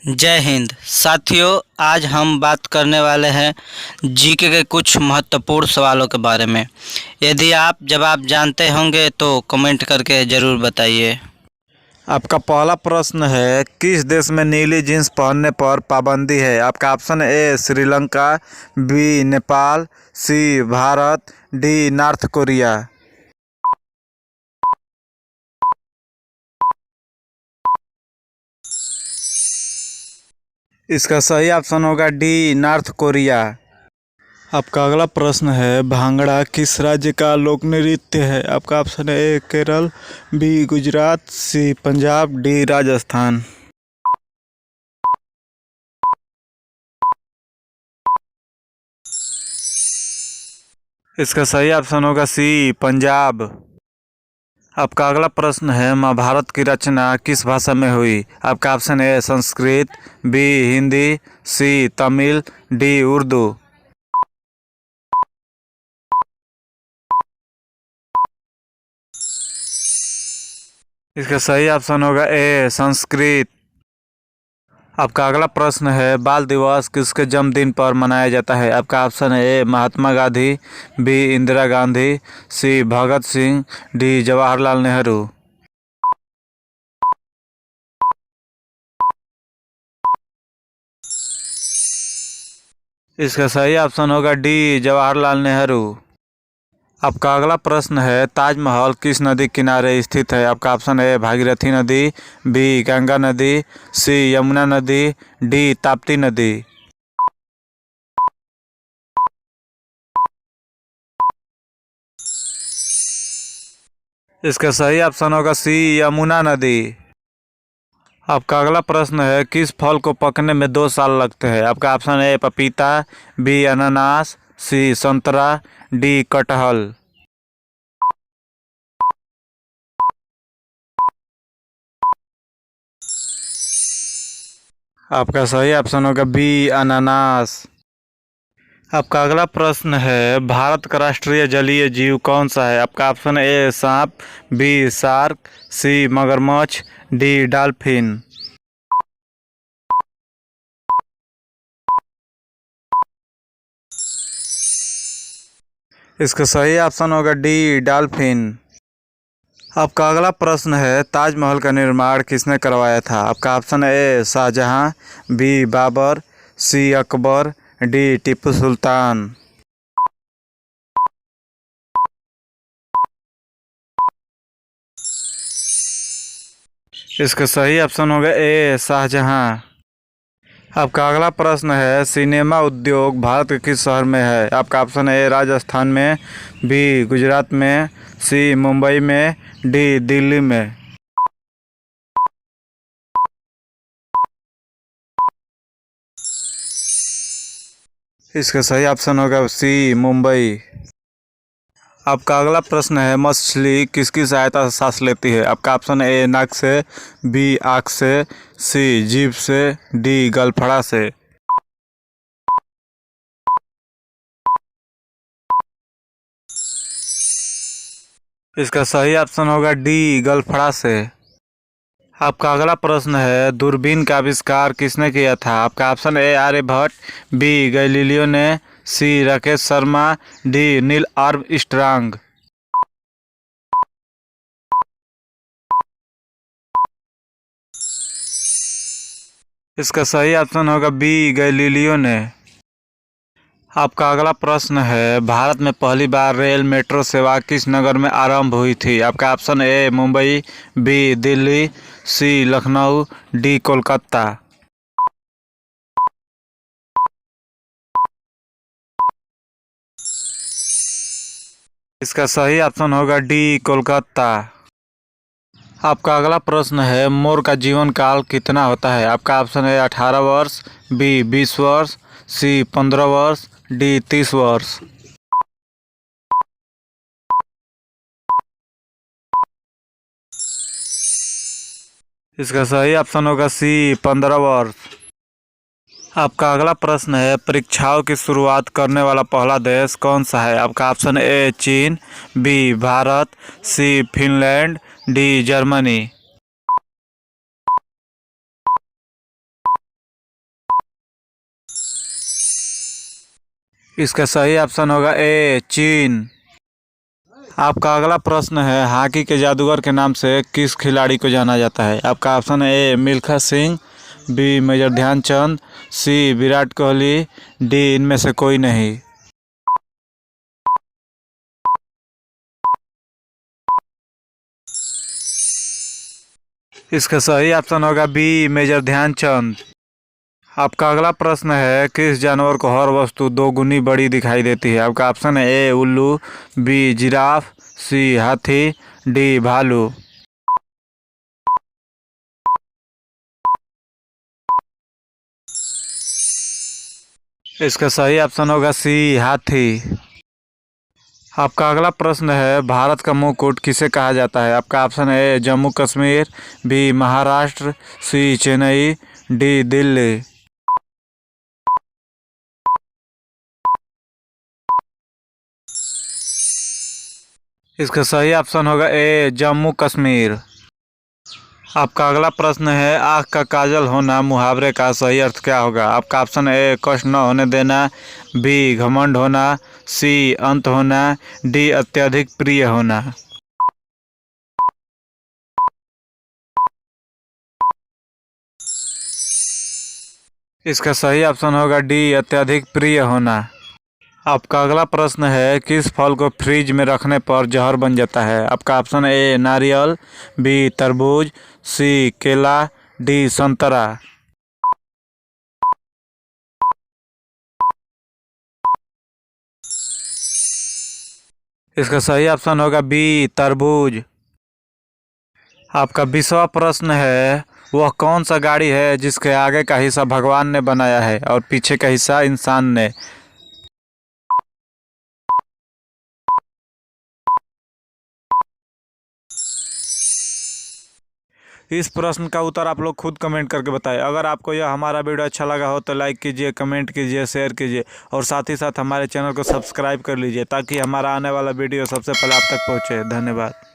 जय हिंद साथियों। आज हम बात करने वाले हैं जीके के कुछ महत्वपूर्ण सवालों के बारे में। यदि आप जवाब जानते होंगे तो कमेंट करके ज़रूर बताइए। आपका पहला प्रश्न है, किस देश में नीली जींस पहनने पर पाबंदी है? आपका option A Sri Lanka, B Nepal, C Bharat, D North Korea. इसका सही ऑप्शन होगा डी नॉर्थ कोरिया। आपका अगला प्रश्न है, भांगड़ा किस राज्य का लोक नृत्य है? आपका option A Kerala, B Gujarat, C Punjab, D Rajasthan. इसका सही ऑप्शन होगा सी पंजाब। आपका अगला प्रश्न है, महाभारत की रचना किस भाषा में हुई? आपका option A Sanskrit, B Hindi, C Tamil, D Urdu. इसका सही ऑप्शन होगा ए संस्कृत। आपका अगला प्रश्न है, बाल दिवस किसके जन्मदिन पर मनाया जाता है? आपका ऑप्शन है ए महात्मा गांधी, बी इंदिरा गांधी, सी भगत सिंह, डी जवाहरलाल नेहरू। इसका सही ऑप्शन होगा डी जवाहरलाल नेहरू। आपका अगला प्रश्न है, ताजमहल किस नदी किनारे स्थित है? आपका ऑप्शन है भागीरथी नदी, बी गंगा नदी, सी यमुना नदी, डी ताप्ती नदी। इसका सही ऑप्शन होगा सी यमुना नदी। आपका अगला प्रश्न है, किस फल को पकने में 2 साल लगते हैं? आपका ऑप्शन है पपीता, बी अनानास, सी संतरा, डी कटहल। आपका सही ऑप्शन होगा बी अनानास। आपका अगला प्रश्न है, भारत का राष्ट्रीय जलीय जीव कौन सा है? आपका ऑप्शन ए सांप, बी शार्क, सी मगरमच्छ, डी डॉल्फिन। इसका सही ऑप्शन होगा डी डॉल्फिन। आपका अगला प्रश्न है, ताजमहल का निर्माण किसने करवाया था? आपका option A Shahjahan, B Babur, C Akbar, D Tipu Sultan. इसका सही ऑप्शन होगा ए शाहजहां। आपका अगला प्रश्न है, सिनेमा उद्योग भारत के किस शहर में है? आपका ऑप्शन है राजस्थान में, बी गुजरात में, सी मुंबई में, डी दिल्ली में। इसका सही ऑप्शन होगा सी मुंबई। आपका अगला प्रश्न है, मछली किसकी सहायता से सांस लेती है? आपका ऑप्शन ए नाक से, बी आँख से, सी जीभ से, डी गलफड़ा से। इसका सही ऑप्शन होगा डी गलफड़ा से। आपका अगला प्रश्न है, दूरबीन का आविष्कार किसने किया था? आपका option A Aryabhata, B Galileo ने, C Rakesh Sharma, D Neil Armstrong. इसका सही ऑप्शन होगा बी गैलीलियो ने। आपका अगला प्रश्न है, भारत में पहली बार रेल मेट्रो सेवा किस नगर में आरंभ हुई थी? आपका option A Mumbai, B Delhi, C Lucknow, D Kolkata. इसका सही ऑप्शन होगा डी कोलकाता। आपका अगला प्रश्न है, मोर का जीवन काल कितना होता है? आपका ऑप्शन है 18 वर्ष, बी 20 वर्ष, सी 15 वर्ष, डी 30 वर्ष। इसका सही ऑप्शन होगा सी 15 वर्ष। आपका अगला प्रश्न है, परीक्षाओं की शुरुआत करने वाला पहला देश कौन सा है? आपका ऑप्शन ए चीन, बी भारत, सी फिनलैंड, डी जर्मनी। इसका सही ऑप्शन होगा ए चीन। आपका अगला प्रश्न है, हॉकी के जादूगर के नाम से किस खिलाड़ी को जाना जाता है? आपका ऑप्शन है ए मिल्खा सिंह, बी मेजर ध्यानचंद, सी विराट कोहली, डी इनमें से कोई नहीं। इसका सही ऑप्शन होगा बी मेजर ध्यानचंद। आपका अगला प्रश्न है, किस जानवर को हर वस्तु दो गुनी बड़ी दिखाई देती है? आपका ऑप्शन है ए उल्लू, बी जिराफ, सी हाथी, डी भालू। इसका सही ऑप्शन होगा सी हाथी। आपका अगला प्रश्न है, भारत का मुकुट किसे कहा जाता है? आपका ऑप्शन है ए जम्मू कश्मीर, बी महाराष्ट्र, सी चेन्नई, डी दिल्ली। इसका सही ऑप्शन होगा ए जम्मू कश्मीर। आपका अगला प्रश्न है, आँख का काजल होना मुहावरे का सही अर्थ क्या होगा? आपका ऑप्शन ए कष्ट न होने देना, बी घमंड होना, सी अंत होना, डी अत्यधिक प्रिय होना। इसका सही ऑप्शन होगा डी अत्यधिक प्रिय होना। आपका अगला प्रश्न है, किस फल को फ्रिज में रखने पर जहर बन जाता है? आपका ऑप्शन ए नारियल, बी तरबूज, सी केला, डी संतरा। इसका सही ऑप्शन होगा बी तरबूज। आपका 20वां प्रश्न है, वह कौन सा गाड़ी है जिसके आगे का हिस्सा भगवान ने बनाया है और पीछे का हिस्सा इंसान ने? इस प्रश्न का उत्तर आप लोग खुद कमेंट करके बताएं। अगर आपको यह हमारा वीडियो अच्छा लगा हो तो लाइक कीजिए, कमेंट कीजिए, शेयर कीजिए और साथ ही साथ हमारे चैनल को सब्सक्राइब कर लीजिए ताकि हमारा आने वाला वीडियो सबसे पहले आप तक पहुंचे। धन्यवाद।